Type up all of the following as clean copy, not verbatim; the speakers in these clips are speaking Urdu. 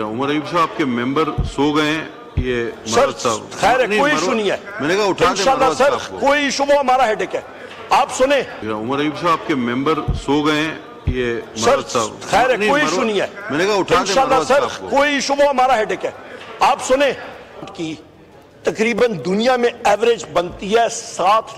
عمر ایوب صاحب کے ممبر سو گئے ہیں. یہ سر خیر ہے، کوئی ایشو نہیں ہے. میں نے کہا اٹھا دیں انشاءاللہ سر کوئی ایشو، وہ ہمارا ہیڈک ہے. آپ سنیں. عمر ایوب صاحب کے ممبر سو گئے ہیں. یہ سر خیر ہے، کوئی ایشو نہیں ہے. میں نے کہا اٹھا دیں انشاءاللہ سر کوئی ایشو، وہ ہمارا ہیڈک ہے. آپ سنیں. کی تقریباً دنیا میں ایوریج بنتی ہے $7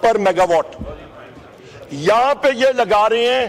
پر میگا واٹ. یہاں پہ یہ لگا رہے ہیں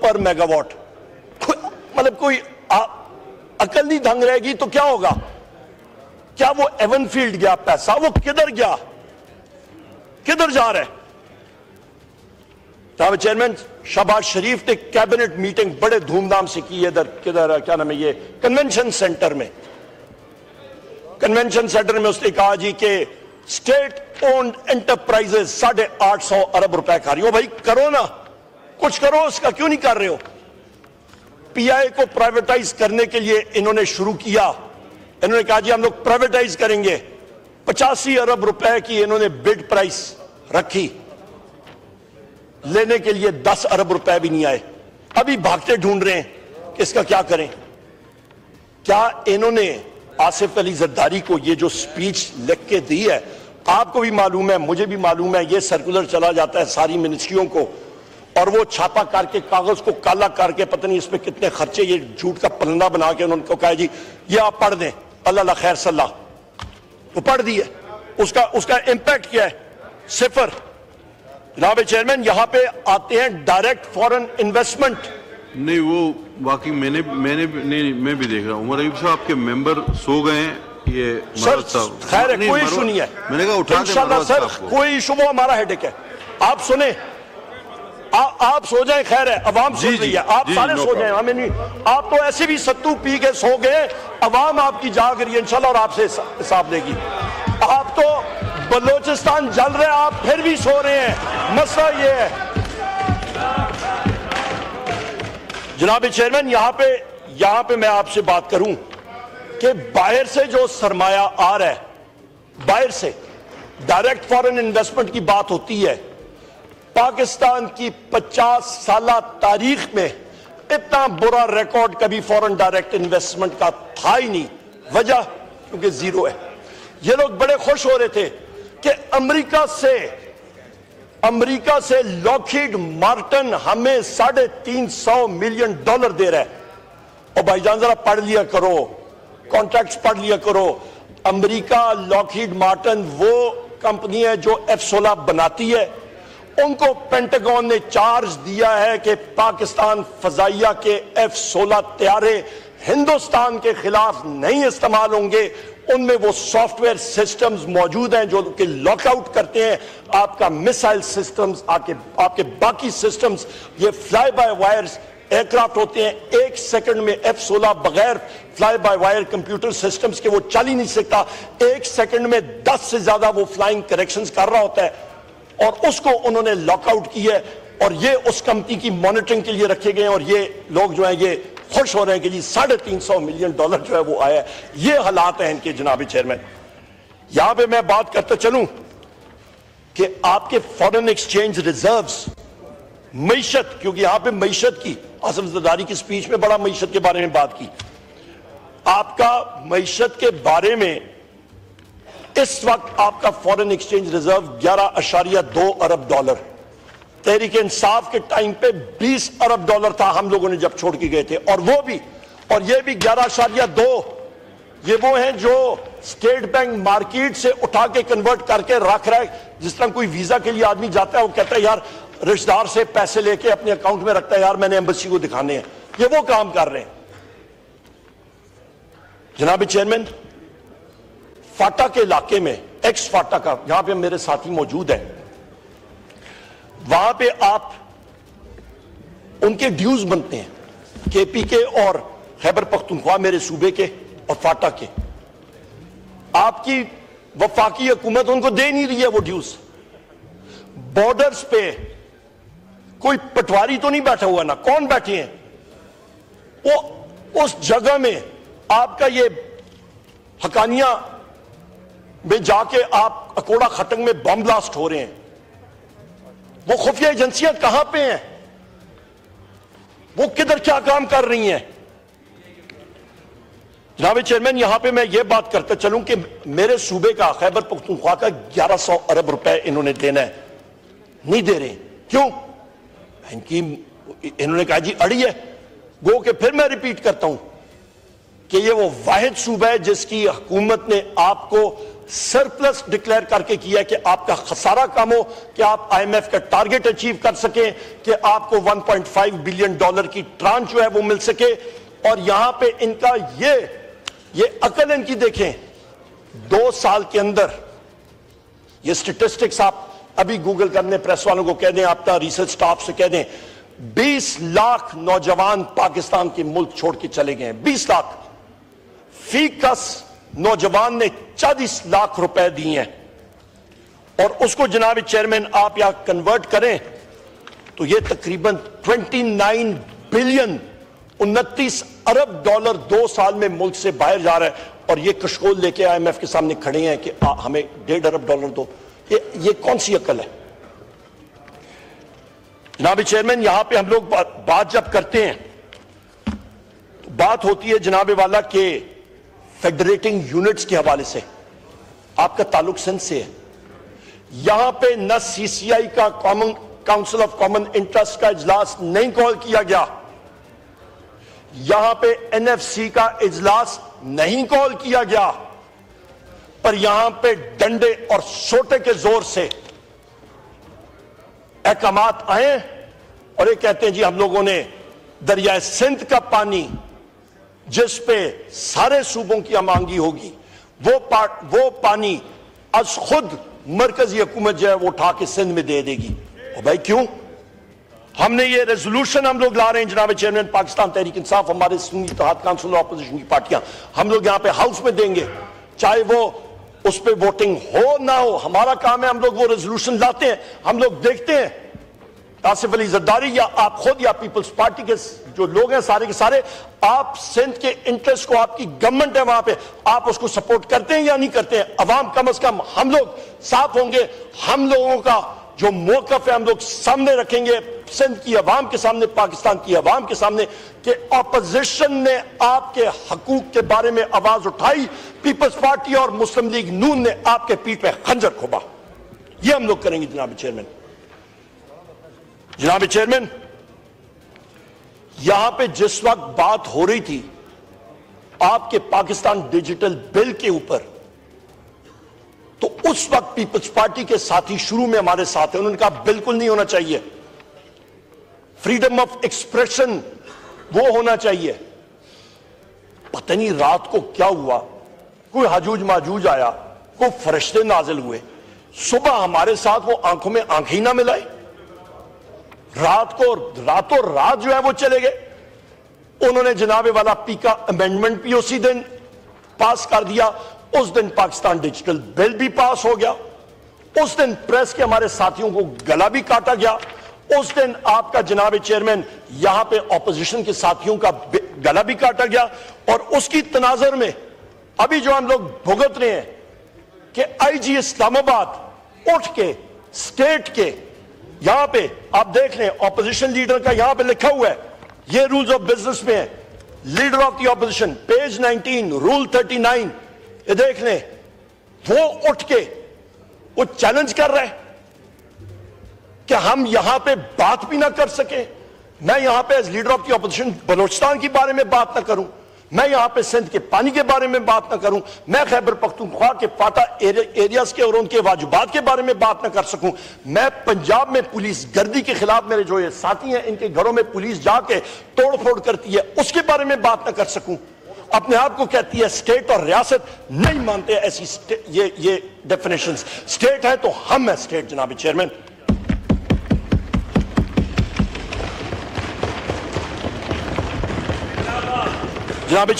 پر میگا واٹ. مطلب کوئی عقل نہیں دھنگ رہے گی تو کیا ہوگا؟ کیا وہ ایون فیلڈ گیا پیسہ؟ وہ کدھر گیا؟ کدھر جا رہا ہے؟ جناب چیئرمین، شہباز شریف نے کیبنٹ میٹنگ بڑے دھوم دھام سے کی. کدھر کیا نام ہے، یہ کنونشن سینٹر میں. کنونشن سینٹر میں اس نے کہا جی کہ اسٹیٹ اونڈ انٹرپرائزز 850 ارب روپے کھا رہی ہو. بھائی کرو نا، کچھ کرو. اس کا کیوں نہیں کر رہے ہو؟ پی آئی کو پرائیویٹائز کرنے کے لیے انہوں نے شروع کیا. انہوں نے کہا جی ہم لوگ پرائیویٹائز کریں گے. 85 ارب روپے کی انہوں نے بڈ پرائس رکھی. لینے کے لیے 10 ارب روپے بھی نہیں آئے. ابھی بھاگتے ڈھونڈ رہے ہیں کہ اس کا کیا کریں. کیا انہوں نے آصف علی زرداری کو یہ جو سپیچ لکھ کے دی ہے، آپ کو بھی معلوم ہے، مجھے بھی معلوم ہے، یہ سرکولر چلا جاتا ہے ساری منسٹریوں کو، اور وہ چھاپا کر کے کاغذ کو کالا کر کے پتہ نہیں اس پہ کتنے خرچے، یہ جھوٹ کا پلندہ بنا کے انہوں نے کہا جی یہ آپ پڑھ دیں، اللہ خیر صلاح. وہ پڑھ دی ہے. اس کا امپیکٹ کیا ہے؟ 0. جناب چیئرمین، یہاں پہ آتے ہیں ڈائریکٹ فورن انویسٹمنٹ. نہیں، وہ واقعی میں بھی دیکھ رہا ہوں. عمر ایوب صاحب کے ممبر سو گئے ہیں. یہ سر خیر ہے، کوئی ایشو نہیں ہے. میں نے کہا اٹھا دیں انشاءاللہ سر کوئی ایشو، وہ ہمارا ہیڈک ہے. آپ سنیں. آپ سو جائیں، خیر ہے، عوام سو رہی ہے. آپ سارے سو جائیں، ہمیں نہیں. آپ تو ایسے بھی ستو پی کے سو گئے. عوام آپ کی جاگ رہی ہے انشاءاللہ، اور آپ سے حساب لے گی. آپ تو بلوچستان جل رہے ہیں، آپ پھر بھی سو رہے ہیں. مسئلہ یہ ہے جناب چیئرمین، یہاں پہ میں آپ سے بات کروں کہ باہر سے جو سرمایہ آ رہا ہے، باہر سے ڈائریکٹ فورن انویسٹمنٹ کی بات ہوتی ہے. پاکستان کی 50 سالہ تاریخ میں اتنا برا ریکارڈ کبھی فورن ڈائریکٹ انویسٹمنٹ کا تھا ہی نہیں. وجہ کیونکہ زیرو ہے. یہ لوگ بڑے خوش ہو رہے تھے کہ امریکہ سے لاکہیڈ مارٹن ہمیں $350 ملین دے رہا ہے. اور بھائی جان ذرا پڑھ لیا کرو، کانٹریکٹس پڑھ لیا کرو. امریکہ لاکہیڈ مارٹن وہ کمپنی ہے جو F-16 بناتی ہے. ان کو پینٹاگون نے چارج دیا ہے کہ پاکستان فضائیہ کے F-16 طیارے ہندوستان کے خلاف نہیں استعمال ہوں گے. ان میں وہ سافٹ ویئر سسٹمز موجود ہیں جو کہ لاک آؤٹ کرتے ہیں آپ کا میسائل سسٹمز، آپ کے باقی سسٹمز. یہ فلائی بائی وائرز ایئرکرافٹ ہوتے ہیں. 1 سیکنڈ میں F-16 بغیر fly by wire computer systems کے وہ چل ہی نہیں سکتا. 1 سیکنڈ میں 10 سے زیادہ وہ فلائنگ کریکشنز کر رہا ہوتا ہے. اور اس کو انہوں نے لاک آؤٹ کی ہے، اور یہ اس کمپنی کی مانیٹرنگ کے لیے رکھے گئے ہیں. اور یہ لوگ جو ہیں یہ خوش ہو رہے ہیں کہ جی $350 ملین جو ہے وہ آیا ہے. یہ حالات ہیں ان کے جناب چیئرمین. یہاں پہ میں بات کرتا چلوں کہ آپ کے فورن ایکسچینج ریزروز، معیشت، کیونکہ یہاں پہ معیشت کی آصف زرداری کی سپیچ میں بڑا معیشت کے بارے میں بات کی. آپ کا معیشت کے بارے میں اس وقت آپ کا فورن ایکسچینج ریزرو $11.2 ارب. تحریک انصاف کے ٹائم پہ $20 ارب تھا ہم لوگوں نے جب چھوڑ کے گئے تھے. اور یہ بھی 11.2. یہ وہ ہیں جو اسٹیٹ بینک مارکیٹ سے اٹھا کے کنورٹ کر کے رکھ رہا ہے. جس طرح کوئی ویزا کے لیے آدمی جاتا ہے، وہ کہتا ہے یار رشتہ دار سے پیسے لے کے اپنے اکاؤنٹ میں رکھتا ہے، یار میں نے ایمبیسی کو دکھانے ہیں. یہ وہ کام کر رہے ہیں. جناب چیئرمین، فاٹا کے علاقے میں، ایکس فاٹا کا، یہاں پہ میرے ساتھی موجود ہیں، وہاں پہ آپ ان کے ڈیوز بنتے ہیں، کے پی کے اور خیبر پختونخوا میرے صوبے کے اور فاٹا کے. آپ کی وفاقی حکومت ان کو دے نہیں رہی ہے وہ ڈیوز. بارڈرز پہ کوئی پٹواری تو نہیں بیٹھا ہوا نا، کون بیٹھے ہیں وہ اس جگہ میں. آپ کا یہ حقانیہ میں جا کے آپ اکوڑا خٹنگ میں بم بلاسٹ ہو رہے ہیں. وہ خفیہ ایجنسیاں کہاں پہ ہیں؟ وہ کدھر کیا کام کر رہی ہیں؟ جناب چیئرمین، یہاں پہ میں یہ بات کرتا چلوں کہ میرے صوبے کا خیبر پختونخوا کا 1100 ارب روپے انہوں نے دینا ہے، نہیں دے رہے، کیوں؟ انہوں نے کہا جی اڑی ہے، گو کہ پھر میں ریپیٹ کرتا ہوں کہ یہ وہ واحد صوبہ ہے جس کی حکومت نے آپ کو سرپلس ڈکلیئر کر کے کیا کہ آپ کا خسارہ کم ہو، کہ آپ آئی ایم ایف کا ٹارگٹ اچیو کر سکیں، کہ آپ کو 1.5 بلین ڈالر کی ٹرانچ جو ہے وہ مل سکے۔ اور یہاں پہ ان کا یہ عقل ان کی دیکھیں، 2 سال کے اندر یہ سٹیٹسٹکس آپ ابھی گوگل کرنے، پریس والوں کو کہہ دیں، آپ کا ریسرچ سٹاف سے کہہ دیں، 20 لاکھ نوجوان پاکستان کے ملک چھوڑ کے چلے گئے ہیں، 20 لاکھ، فی کس نوجوان نے 40 لاکھ روپے دیے ہیں، اور اس کو جناب چیئرمین آپ یا کنورٹ کریں تو یہ تقریباً 29 بلین 29 ارب ڈالر 2 سال میں ملک سے باہر جا رہا ہے، اور یہ کشکول لے کے آئی ایم ایف کے سامنے کھڑے ہیں کہ ہمیں 1.5 ارب ڈالر دو۔ یہ کون سی عقل ہے؟ جناب چیئرمین، یہاں پہ ہم لوگ بات جب کرتے ہیں تو بات ہوتی ہے جناب والا کہ فیڈریٹنگ یونٹس کے حوالے سے آپ کا تعلق سندھ سے ہے، یہاں پہ نہ سی سی آئی کا کاؤنسل آف کامن انٹرسٹ کا اجلاس نہیں کال کیا گیا، یہاں پہ این ایف سی کا اجلاس نہیں کال کیا گیا، پر یہاں پہ ڈنڈے اور سوٹے کے زور سے احکامات آئے اور یہ کہتے ہیں جی ہم لوگوں نے دریائے سندھ کا پانی جس پہ سارے صوبوں کی امانگی ہوگی وہ پانی از خود مرکزی حکومت جو ہے وہ اٹھا کے سندھ میں دے دے گی۔ اور بھائی کیوں؟ ہم نے یہ ریزولوشن ہم لوگ لا رہے ہیں جناب چیئرمین، پاکستان تحریک انصاف، ہمارے سنی اتحاد کونسل اور اپوزیشن کی پارٹیاں، ہم لوگ یہاں پہ ہاؤس میں دیں گے، چاہے وہ اس پہ ووٹنگ ہو نہ ہو، ہمارا کام ہے، ہم لوگ وہ ریزولوشن لاتے ہیں، ہم لوگ دیکھتے ہیں آصف علی زرداری یا آپ خود یا پیپلز پارٹی کے جو لوگ ہیں سارے کے سارے، آپ سندھ کے انٹرسٹ کو، آپ کی گورنمنٹ ہے وہاں پہ، آپ اس کو سپورٹ کرتے ہیں یا نہیں کرتے ہیں؟ عوام کم از کم ہم لوگ صاف ہوں گے، ہم لوگوں کا جو موقف ہے ہم لوگ سامنے رکھیں گے سندھ کی عوام کے سامنے، پاکستان کی عوام کے سامنے، کہ اپوزیشن نے آپ کے حقوق کے بارے میں آواز اٹھائی، پیپلز پارٹی اور مسلم لیگ نون نے آپ کے پیٹھ پہ خنجر کھوبا۔ یہ ہم لوگ کریں گے جناب چیئرمین۔ جناب چیئرمین، یہاں پہ جس وقت بات ہو رہی تھی آپ کے پاکستان ڈیجیٹل بل کے اوپر، تو اس وقت پیپلز پارٹی کے ساتھی شروع میں ہمارے ساتھ ہیں، انہوں نے کہا بالکل نہیں ہونا چاہیے، فریڈم آف ایکسپریشن وہ ہونا چاہیے۔ پتہ نہیں رات کو کیا ہوا، کوئی حجوج ماجوج آیا، کوئی فرشتے نازل ہوئے، صبح ہمارے ساتھ وہ آنکھوں میں آنکھیں نہ ملائی، راتوں رات جو ہے وہ چلے گئے۔ انہوں نے جناب والا پی کا امینڈمنٹ بھی اسی دن پاس کر دیا، اس دن پاکستان ڈیجیٹل بل بھی پاس ہو گیا، اس دن پریس کے ہمارے ساتھیوں کو گلا بھی کاٹا گیا، اس دن آپ کا جناب چیئرمین یہاں پہ اپوزیشن کے ساتھیوں کا گلا بھی کاٹا گیا، اور اس کی تناظر میں ابھی جو ہم لوگ بھگت رہے ہیں کہ آئی جی اسلام آباد اٹھ کے اسٹیٹ کے یہاں پہ آپ دیکھ لیں اپوزیشن لیڈر کا یہاں پہ لکھا ہوا ہے، یہ رولز آف بزنس میں ہے، leader of the opposition page 19 rule 39، یہ دیکھ لیں، وہ اٹھ کے وہ چیلنج کر رہے ہیں کہ ہم یہاں پہ بات بھی نہ کر سکیں۔ میں یہاں پہ as leader of the opposition Balochistan کے بارے میں بات نہ کروں، میں یہاں پہ سندھ کے پانی کے بارے میں بات نہ کروں، میں خیبر پختونخوا کے فاتح ایریاز کے اور ان کے واجبات کے بارے میں بات نہ کر سکوں، میں پنجاب میں پولیس گردی کے خلاف میرے جو یہ ساتھی ہیں ان کے گھروں میں پولیس جا کے توڑ پھوڑ کرتی ہے اس کے بارے میں بات نہ کر سکوں، اپنے آپ کو کہتی ہے اسٹیٹ اور ریاست، نہیں مانتے ایسی یہ ڈیفینیشنز، اسٹیٹ ہے تو ہم ہیں اسٹیٹ جناب چیئرمین۔ جناب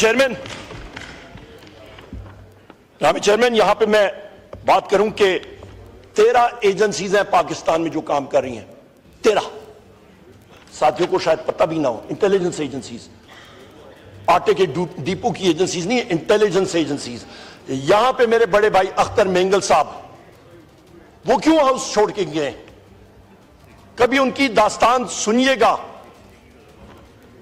چیئرمین، یہاں پہ میں بات کروں کہ 13 ایجنسیز ہیں پاکستان میں جو کام کر رہی ہیں، 13 ساتھیوں کو شاید پتہ بھی نہ ہو، انٹیلیجنس ایجنسیز، آٹے کے ڈیپو کی ایجنسیز نہیں، انٹیلیجنس ایجنسیز۔ یہاں پہ میرے بڑے بھائی اختر مینگل صاحب، وہ کیوں ہاؤس چھوڑ کے گئے؟ کبھی ان کی داستان سنیے گا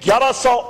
1100